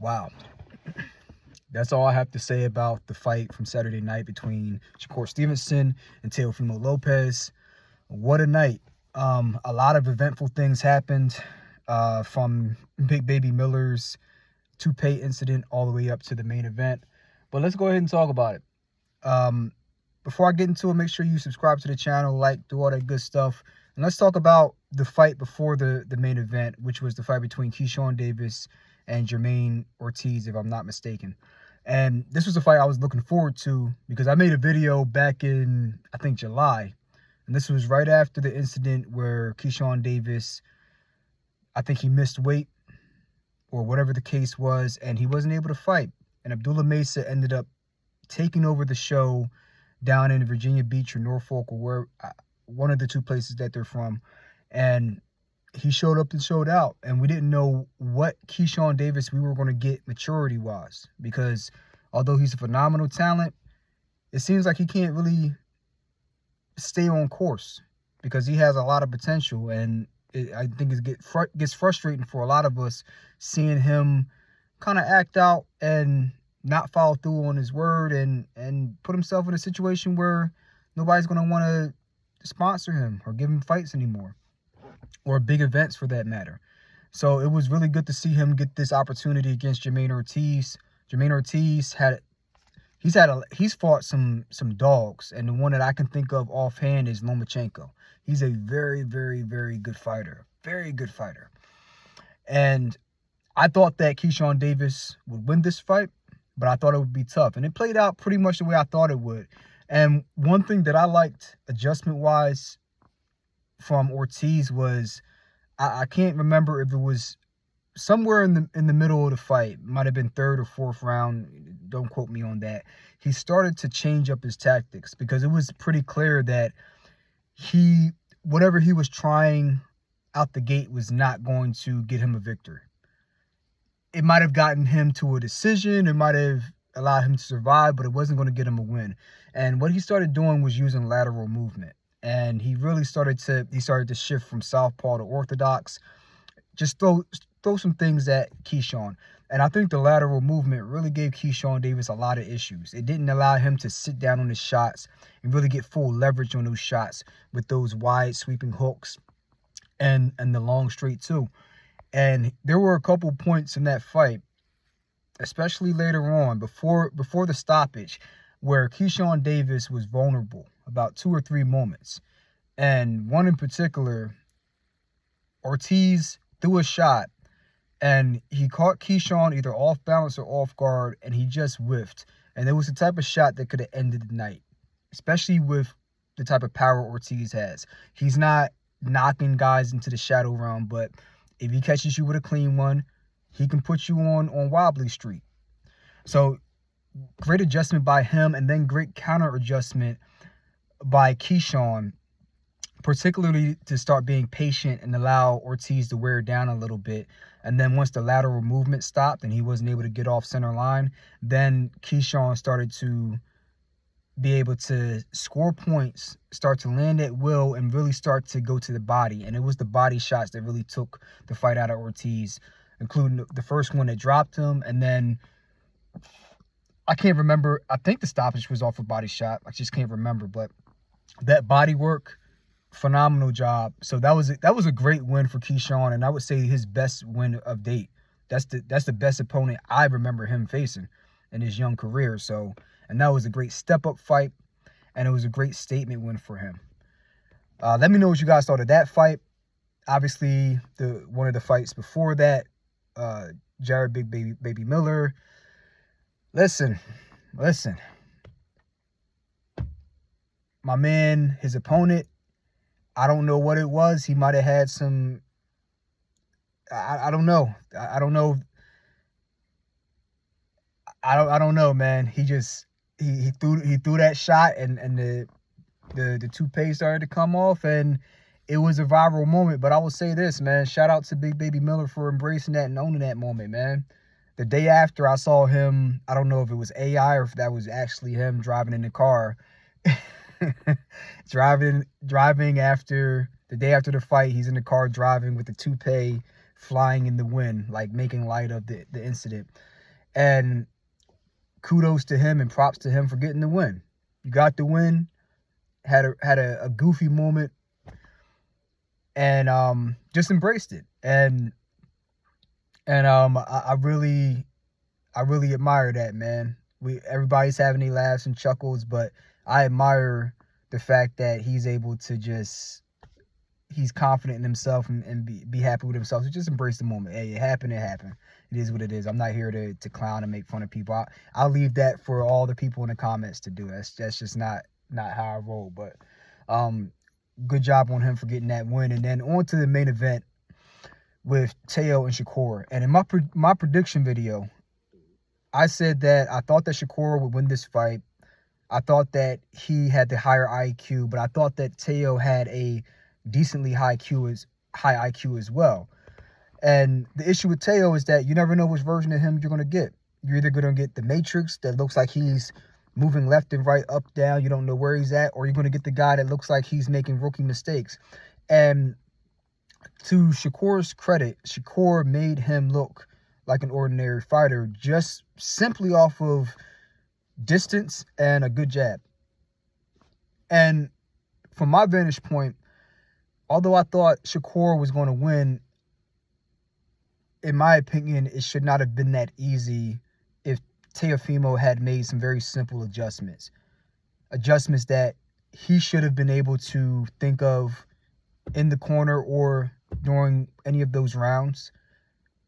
Wow. That's all I have to say about the fight from Saturday night between Shakur Stevenson and Teofimolopez. What a night. A lot of eventful things happened, from Big Baby Miller's toupee incident all the way up to the main event. But let's go ahead and talk about it. Before I get into it, make sure you subscribe to the channel, like, do all that good stuff. And let's talk about the fight before the main event, which was the fight between Keyshawn Davis and Jermaine Ortiz, if I'm not mistaken. And this was a fight I was looking forward to because I made a video back in, I think, July. And this was right after the incident where Keyshawn Davis, I think he missed weight or whatever the case was, and he wasn't able to fight. And Abdullah Mesa ended up taking over the show down in Virginia Beach or Norfolk, or where, one of the two places that they're from. And he showed up and showed out. And we didn't know what Keyshawn Davis we were going to get maturity-wise, because although he's a phenomenal talent, it seems like he can't really stay on course because he has a lot of potential. And I think it gets frustrating for a lot of us seeing him kind of act out and not follow through on his word and put himself in a situation where nobody's going to want to sponsor him or give him fights anymore, or big events for that matter. So it was really good to see him get this opportunity against Jermaine Ortiz. Jermaine Ortiz he's fought some dogs, and the one that I can think of offhand is Lomachenko. He's a very, very, very good fighter. Very good fighter. And I thought that Keyshawn Davis would win this fight, but I thought it would be tough. And it played out pretty much the way I thought it would. And one thing that I liked adjustment-wise from Ortiz was, I can't remember if it was somewhere in the middle of the fight, might have been third or fourth round, don't quote me on that. He started to change up his tactics because it was pretty clear that whatever he was trying out the gate was not going to get him a victory. It might have gotten him to a decision, it might have allowed him to survive, but it wasn't going to get him a win. And what he started doing was using lateral movement. And he really started to shift from southpaw to orthodox. Just throw some things at Keyshawn. And I think the lateral movement really gave Keyshawn Davis a lot of issues. It didn't allow him to sit down on his shots and really get full leverage on those shots with those wide sweeping hooks and the long straight too. And there were a couple points in that fight, especially later on, before the stoppage, where Keyshawn Davis was vulnerable about 2 or 3 moments. And one in particular, Ortiz threw a shot, and he caught Keyshawn either off balance or off guard, and he just whiffed. And it was the type of shot that could have ended the night, especially with the type of power Ortiz has. He's not knocking guys into the shadow realm, but if he catches you with a clean one, he can put you on wobbly street. So great adjustment by him, and then great counter adjustment by Keyshawn, particularly to start being patient and allow Ortiz to wear down a little bit. And then once the lateral movement stopped and he wasn't able to get off center line, then Keyshawn started to be able to score points, start to land at will, and really start to go to the body. And it was the body shots that really took the fight out of Ortiz, including the first one that dropped him. And then I can't remember. I think the stoppage was off a body shot. I just can't remember. But that body work, phenomenal job. So that was a great win for Keyshawn, and I would say his best win of date. That's the best opponent I remember him facing in his young career. So, and that was a great step-up fight, and it was a great statement win for him. Let me know what you guys thought of that fight. Obviously, one of the fights before that, Jared Big Baby Miller. Listen. My man, his opponent, I don't know what it was. He might have had some, I don't know. I don't know. I don't know, man. He threw that shot, and the toupee started to come off, and it was a viral moment. But I will say this, man. Shout out to Big Baby Miller for embracing that and owning that moment, man. The day after, I saw him, I don't know if it was AI or if that was actually him driving in the car. driving after the day after the fight, he's in the car driving with the toupee flying in the wind, like making light of the incident. And kudos to him and props to him for getting the win. You got the win, had a goofy moment, and just embraced it. And I really admire that, man. Everybody's having their laughs and chuckles, but I admire the fact that he's able to he's confident in himself and be happy with himself. So just embrace the moment. Hey, it happened. It is what it is. I'm not here to clown and make fun of people. I'll leave that for all the people in the comments to do. That's just not how I roll. But good job on him for getting that win. And then on to the main event with Teo and Shakur. And in my prediction video, I said that I thought that Shakur would win this fight. I thought that he had the higher IQ, but I thought that Teo had a decently high IQ as well. And the issue with Teo is that you never know which version of him you're going to get. You're either going to get the Matrix that looks like he's moving left and right, up, down, you don't know where he's at, or you're going to get the guy that looks like he's making rookie mistakes. And to Shakur's credit, Shakur made him look like an ordinary fighter just simply off of distance and a good jab. And from my vantage point, although I thought Shakur was going to win, in my opinion, it should not have been that easy if Teofimo had made some very simple adjustments. Adjustments that he should have been able to think of in the corner or during any of those rounds,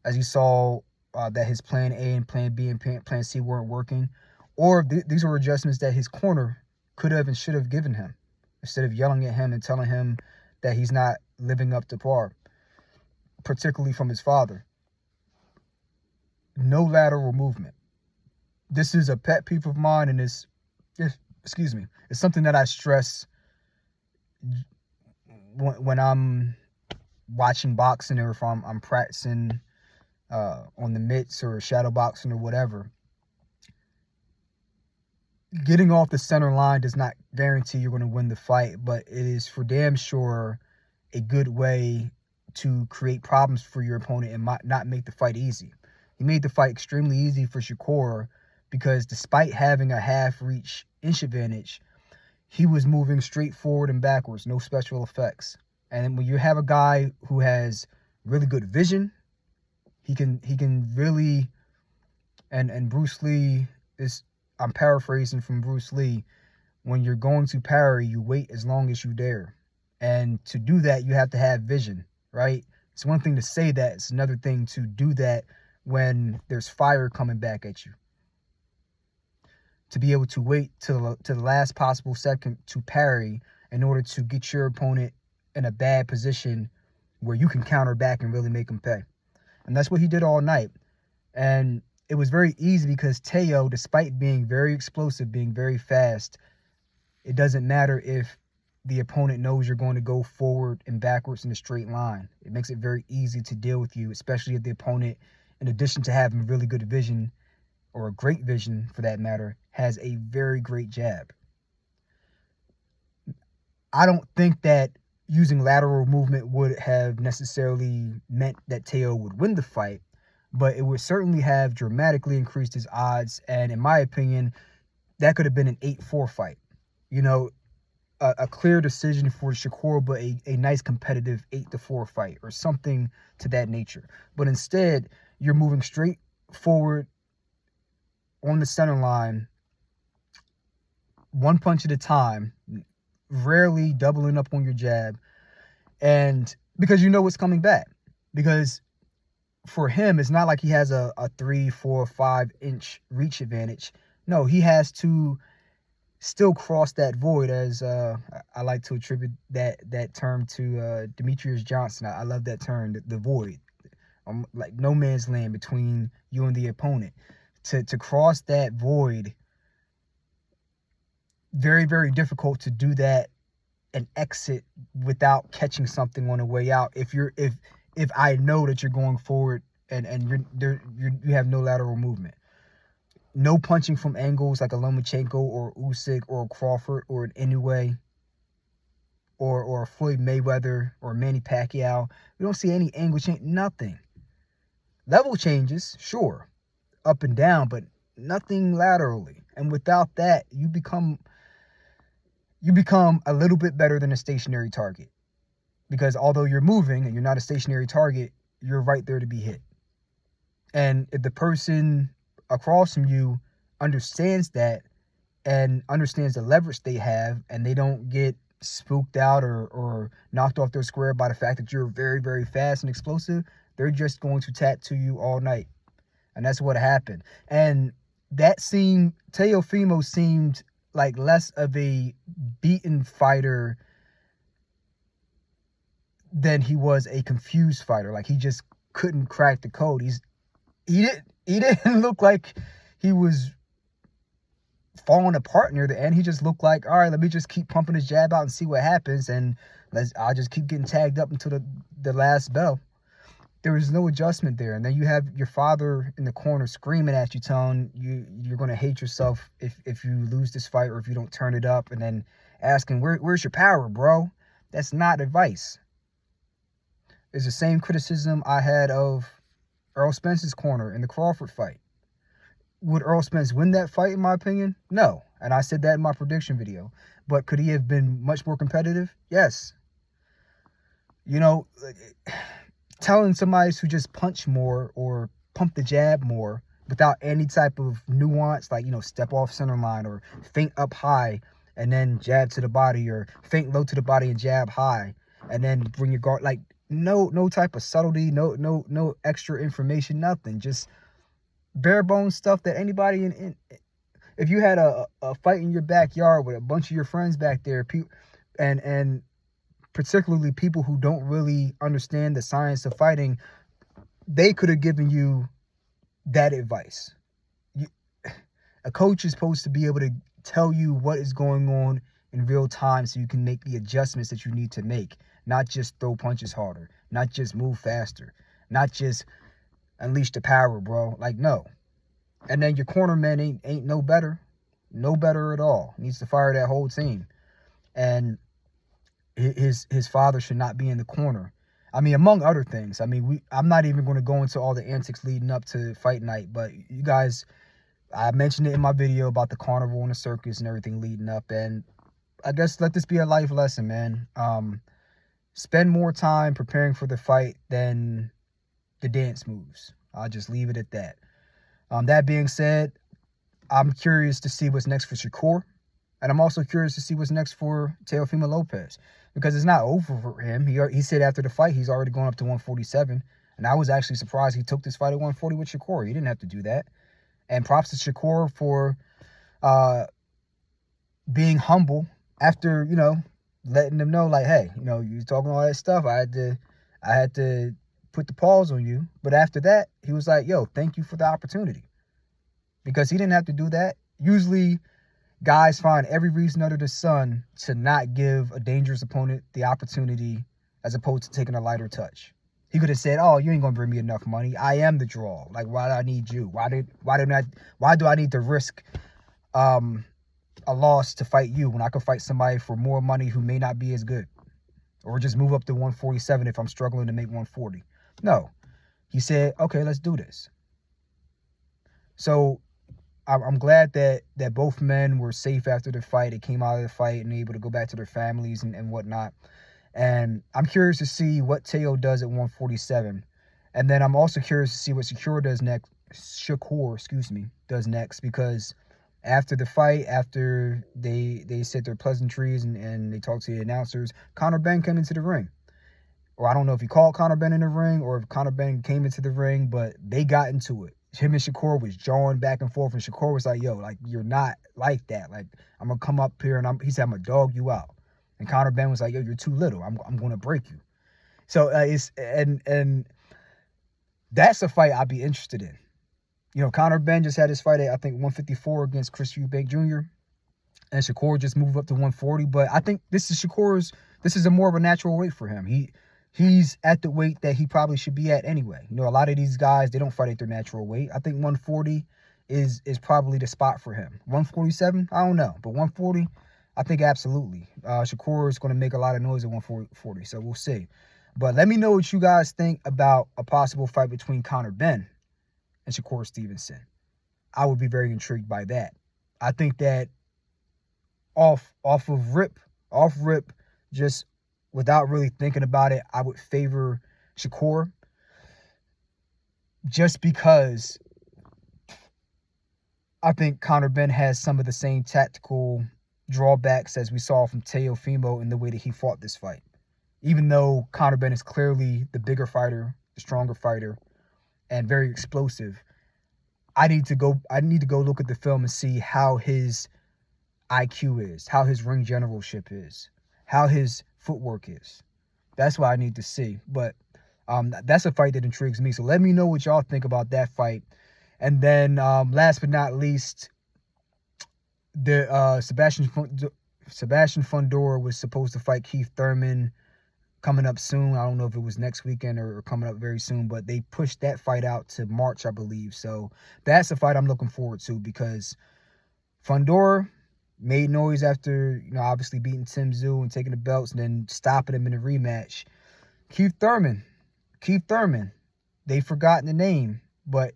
as you saw that his plan A and plan B and plan C weren't working. Or these were adjustments that his corner could have and should have given him, instead of yelling at him and telling him that he's not living up to par, particularly from his father. No lateral movement. This is a pet peeve of mine, and it's something that I stress when I'm watching boxing, or if I'm practicing on the mitts or shadow boxing or whatever. Getting off the center line does not guarantee you're going to win the fight, but it is for damn sure a good way to create problems for your opponent and not make the fight easy. He made the fight extremely easy for Shakur because despite having a half-reach inch advantage, he was moving straight forward and backwards, no special effects. And when you have a guy who has really good vision, he can really, and Bruce Lee is, I'm paraphrasing from Bruce Lee, when you're going to parry, you wait as long as you dare. And to do that, you have to have vision, right? It's one thing to say that. It's another thing to do that when there's fire coming back at you. To be able to wait to the last possible second to parry in order to get your opponent in a bad position where you can counter back and really make him pay. And that's what he did all night. And it was very easy because Teo, despite being very explosive, being very fast, it doesn't matter if the opponent knows you're going to go forward and backwards in a straight line. It makes it very easy to deal with you, especially if the opponent, in addition to having really good vision, or a great vision for that matter, has a very great jab. I don't think that using lateral movement would have necessarily meant that Teo would win the fight, but it would certainly have dramatically increased his odds. And in my opinion, that could have been an 8-4 fight. You know, a clear decision for Shakur, but a nice competitive 8-4 fight or something to that nature. But instead, you're moving straight forward on the center line, one punch at a time, rarely doubling up on your jab, and because you know what's coming back. Because for him, it's not like he has a 3, 4, 5 inch reach advantage. No, he has to still cross that void, as I like to attribute that term to Demetrius Johnson. I love that term, the void, like no man's land between you and the opponent. To cross that void, very, very difficult to do that and exit without catching something on the way out. If I know that you're going forward and you have no lateral movement, no punching from angles like a Lomachenko or Usyk or Crawford or an Inoue or Floyd Mayweather or Manny Pacquiao. We don't see any angle change, nothing. Level changes, sure, up and down, but nothing laterally. And without that, you become a little bit better than a stationary target. Because although you're moving and you're not a stationary target, you're right there to be hit. And if the person across from you understands that and understands the leverage they have, and they don't get spooked out or knocked off their square by the fact that you're very, very fast and explosive, they're just going to tattoo you all night. And that's what happened. And that seemed, Teofimo seemed like less of a beaten fighter than he was a confused fighter. Like, he just couldn't crack the code. He didn't look like he was falling apart near the end. He just looked like, all right, let me just keep pumping his jab out and see what happens, and I'll just keep getting tagged up until the last bell. There was no adjustment there. And then you have your father in the corner screaming at you, telling you you're going to hate yourself if you lose this fight or if you don't turn it up, and then asking, where's your power, bro? That's not advice. It's the same criticism I had of Earl Spence's corner in the Crawford fight. Would Earl Spence win that fight, in my opinion? No. And I said that in my prediction video. But could he have been much more competitive? Yes. You know, telling somebody to just punch more or pump the jab more without any type of nuance, like, you know, step off center line or feint up high and then jab to the body, or feint low to the body and jab high and then bring your guard, like, no type of subtlety, no extra information, nothing. Just bare bones stuff that anybody if you had a fight in your backyard with a bunch of your friends back there, and particularly people who don't really understand the science of fighting, they could have given you that advice. A coach is supposed to be able to tell you what is going on in real time so you can make the adjustments that you need to make. Not just throw punches harder, not just move faster, not just unleash the power, bro. Like, no. And then your cornerman ain't no better at all. Needs to fire that whole team. And his father should not be in the corner. I mean, among other things. I mean, I'm not even going to go into all the antics leading up to fight night, but you guys, I mentioned it in my video about the carnival and the circus and everything leading up. And I guess let this be a life lesson, man. Spend more time preparing for the fight than the dance moves. I'll just leave it at that. That being said, I'm curious to see what's next for Shakur. And I'm also curious to see what's next for Teofimolopez. Because it's not over for him. He said after the fight he's already going up to 147. And I was actually surprised he took this fight at 140 with Shakur. He didn't have to do that. And props to Shakur for being humble after, you know, letting them know, like, hey, you know, you talking all that stuff. I had to put the pause on you. But after that, he was like, yo, thank you for the opportunity. Because he didn't have to do that. Usually guys find every reason under the sun to not give a dangerous opponent the opportunity as opposed to taking a lighter touch. He could have said, oh, you ain't going to bring me enough money. I am the draw. Like, why do I need you? Why do I need to risk a loss to fight you when I could fight somebody for more money who may not be as good? Or just move up to 147 if I'm struggling to make 140. No. He said, okay, let's do this. So I'm glad that both men were safe after the fight. They came out of the fight and able to go back to their families and whatnot. And I'm curious to see what Teo does at 147. And then I'm also curious to see what Shakur does next, because after the fight, after they said their pleasantries and they talked to the announcers, Conor Benn came into the ring. Or I don't know if he called Conor Benn in the ring or if Conor Benn came into the ring, but they got into it. Him and Shakur was jawing back and forth, and Shakur was like, yo, like, you're not like that. Like, I'm going to come up here and he said, I'm going to dog you out. And Conor Benn was like, yo, you're too little. I'm going to break you. So and that's a fight I'd be interested in. You know, Conor Benn just had his fight at, I think, 154 against Chris Eubank Jr. And Shakur just moved up to 140. But I think this is a more of a natural weight for him. He's at the weight that he probably should be at anyway. You know, a lot of these guys, they don't fight at their natural weight. I think 140 is probably the spot for him. 147, I don't know. But 140, I think absolutely. Shakur is going to make a lot of noise at 140, so we'll see. But let me know what you guys think about a possible fight between Conor Benn and Shakur Stevenson. I would be very intrigued by that. I think that off rip, just without really thinking about it, I would favor Shakur, just because I think Conor Benn has some of the same tactical drawbacks as we saw from Teofimo in the way that he fought this fight. Even though Conor Benn is clearly the bigger fighter, the stronger fighter, and very explosive, I need to go look at the film and see how his IQ is, how his ring generalship is, how his footwork is. That's what I need to see. But that's a fight that intrigues me. So let me know what y'all think about that fight. And then last but not least, the Sebastian Fundora was supposed to fight Keith Thurman coming up soon. I don't know if it was next weekend or coming up very soon, but they pushed that fight out to March, I believe. So that's a fight I'm looking forward to, because Fundora made noise after, obviously beating Tim Tszyu and taking the belts and then stopping him in a rematch. Keith Thurman, they've forgotten the name, but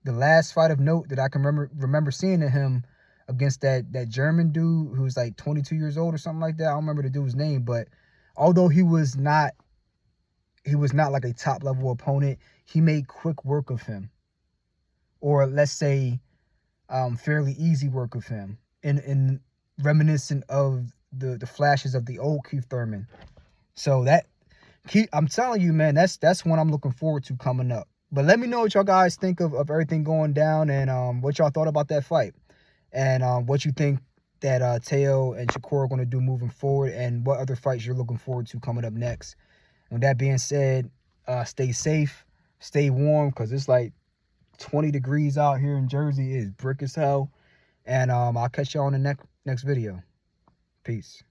the last fight of note that I can remember seeing of him against that German dude who was like 22 years old or something like that. I don't remember the dude's name, but although he was not like a top level opponent, he made quick work of him, or let's say fairly easy work of him, in reminiscent of the flashes of the old Keith Thurman. So I'm telling you, man, that's one I'm looking forward to coming up. But let me know what y'all guys think of everything going down, and what y'all thought about that fight, and what you think that Teo and Shakur are going to do moving forward, and what other fights you're looking forward to coming up next. With that being said, stay safe, stay warm, because it's like 20 degrees out here in Jersey. It's brick as hell. And I'll catch y'all on the next video. Peace.